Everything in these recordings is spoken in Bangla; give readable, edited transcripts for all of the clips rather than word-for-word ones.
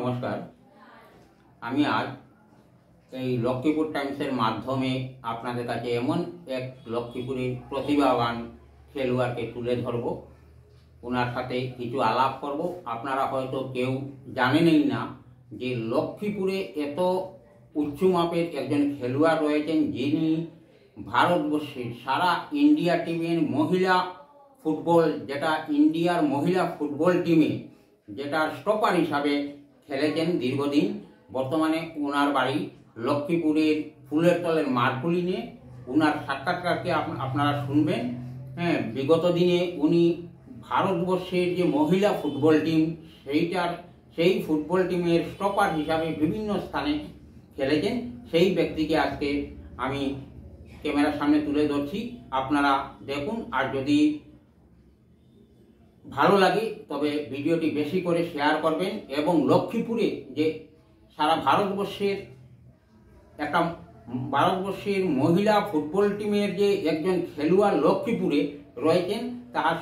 নমস্কার। আমি আজ এই লক্ষ্মীপুর টাইমসের মাধ্যমে আপনাদের কাছে এমন এক লক্ষ্মীপুরের প্রতিভাবান খেলোয়াড়কে তুলে ধরব, ওনার সাথে কিছু আলাপ করব। আপনারা হয়তো কেউ জানেনই না যে লক্ষ্মীপুরে এত উচ্চ মাপের একজন খেলোয়াড় রয়েছেন, যিনি ভারতবর্ষের সারা ইন্ডিয়া টিমের মহিলা ফুটবল, যেটা ইন্ডিয়ার মহিলা ফুটবল টিমে যেটা স্টপার হিসাবে খেলেছেন দীর্ঘদিন। বর্তমানে ওনার বাড়ি লক্ষ্মীপুরের ফুলের তলের মারকুলিনে। ওনার সাক্ষাৎকারকে আপনারা শুনবেন। হ্যাঁ, বিগত দিনে উনি ভারতবর্ষের যে মহিলা ফুটবল টিম সেই ফুটবল টিমের স্টপার হিসাবে বিভিন্ন স্থানে খেলেছেন। সেই ব্যক্তিকে আজকে আমি ক্যামেরার সামনে তুলে ধরছি, আপনারা দেখুন। আর যদি ভালো লাগে তবে ভিডিওটি বেশি করে শেয়ার করবেন, এবং লক্ষ্মীপুরে যে সারা ভারতবর্ষের মহিলা ফুটবল টিমের যে একজন খেলোয়াড় লক্ষ্মীপুরে রয়েছেন তার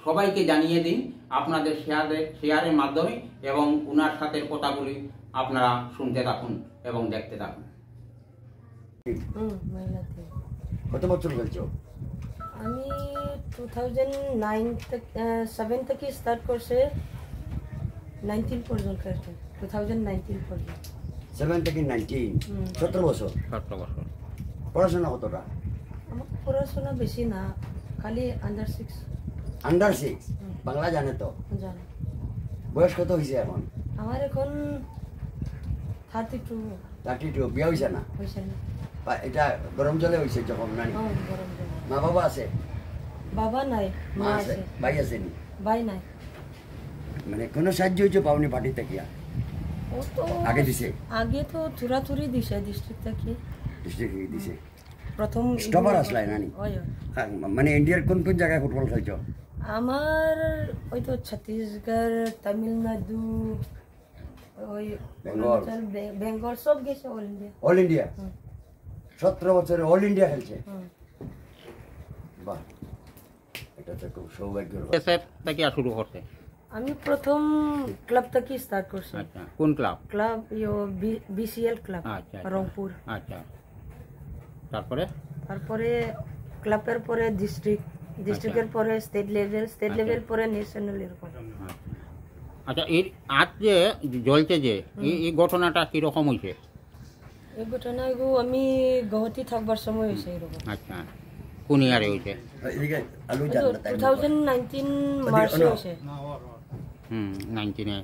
সবাইকে জানিয়ে দিন আপনাদের শেয়ারের মাধ্যমে, এবং ওনার সাথে কথাগুলি আপনারা শুনতে থাকুন এবং দেখতে থাকুন। কত বছর খেলছো? আমি 2007 থেকে স্টার্ট করছে 19 পর্যন্ত খেলছি। 2019 পর্যন্ত 7 থেকে 19, 17 বছর। পড়াশোনা কতটা? আমার পড়াশোনা বেশি না, খালি আন্ডার 6। আন্ডার 6? বাংলা জানে তো? জানে। বয়স কত হয়েছে এখন? আমার এখন 32। 32। বিয়ে হয়েছে না? হয়েছে না। এটা গরম জলে হয়েছে যখন? না, গরম জলে। মা বাবা আছে? বাবা নাই, মা আছে। ভাই আছে নি? ভাই নাই। মানে কোনো সাহায্য হয়েছে পাওনি পার্টি থেকে? ও তো আগে দিছে? আগে তো থুরাথুরি দিছে ডিস্ট্রিক্ট থেকে। ডিস্ট্রিক্ট দিছে প্রথম স্টপার আসলাই নানি? মানে ইন্ডিয়ার কোন কোন জায়গায় ফুটবল খেলছো? আমার ওই তো ছত্তিশগড়, তামিলনাড়ু, ওই বেঙ্গল সব গেছে। All India. All India? 17 বছরে অল ইন্ডিয়া খেলছে? বাহ, এটা তো খুব সৌভাগ্যের থেকে শুরু করতে। আমি প্রথম ক্লাব থেকে স্টার্ট করছি। আচ্ছা, কোন ক্লাব? Club BCL club. আচ্ছা, রংপুর। আচ্ছা, তারপরে ক্লাবের পরে ডিস্ট্রিক্টের পরে স্টেট লেভেল পরে ন্যাশনাল এরকম। আচ্ছা, এর আজ যে জ্বলছে যে এই ঘটনাটা কিরকম হয়েছে? এই ঘটনাগুলো আমি গুয়াহাটি থাকবার সময় হয়েছে এরকম। আচ্ছা, কোন ইয়ারে হয়েছে? 2019 মার্চে হয়েছে। 19-এ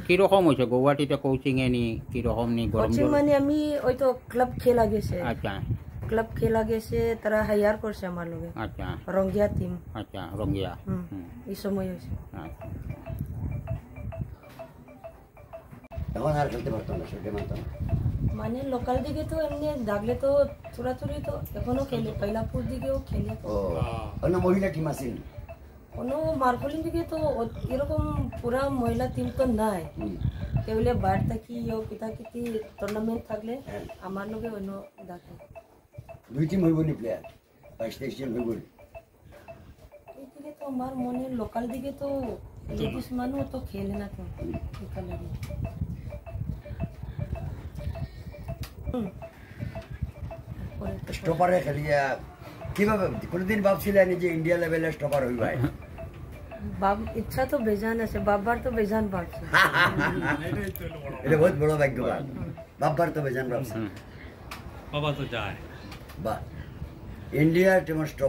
কিরকম হয়েছে? গুয়াহাটিতে কোচিং এ নি কিরকম নি? কোচিং মানে আমি ওই তো ক্লাব খেলা গেছে। আচ্ছা, ক্লাব খেলা গেছে, তারা হায়ার করছে আমার লগে। আচ্ছা, রঙ্গিয়া টিম। আচ্ছা, রঙ্গিয়া। এই সময় হয়েছে। এখন আর খেলতে পারতো না, সেটা মানতো না। মানে লোকাল দিকে তো এমনি ডাকলে তো থোড়াথুড়ি তো এখনো খেলে, পাইলাপুর দিকেও খেলে। অন্য মহিলা টিম আছে? কোনো মার্কলিন দিকে তো এরকম পুরা মহিলা টিম তো নাই। কেবলে বার থাকি কিতাকিতি টুর্নামেন্ট থাকলে আমার লগে অন্য ডাকে। 2 টিম হইব নি প্লেয়ার? 22 জন হইব? এই দিকে তো আমার মনে লোকাল দিকে তো লেডিস মানুষ তো খেলে না তো এখানে। স্টপারে খেলিয়া কিভাবে কোনদিন ভাবছিলেন যে ইন্ডিয়া লেভেলে স্টপার হইবা? ইচ্ছা তো বেজান আছে, বাবার তো বেজান ভাবছে। এটা বহুত বড় ভাগ্যবান। বাবার তো বেজান ভাবছে, বাবা তো যায়। বাহ, ইন্ডিয়া টিম স্টপ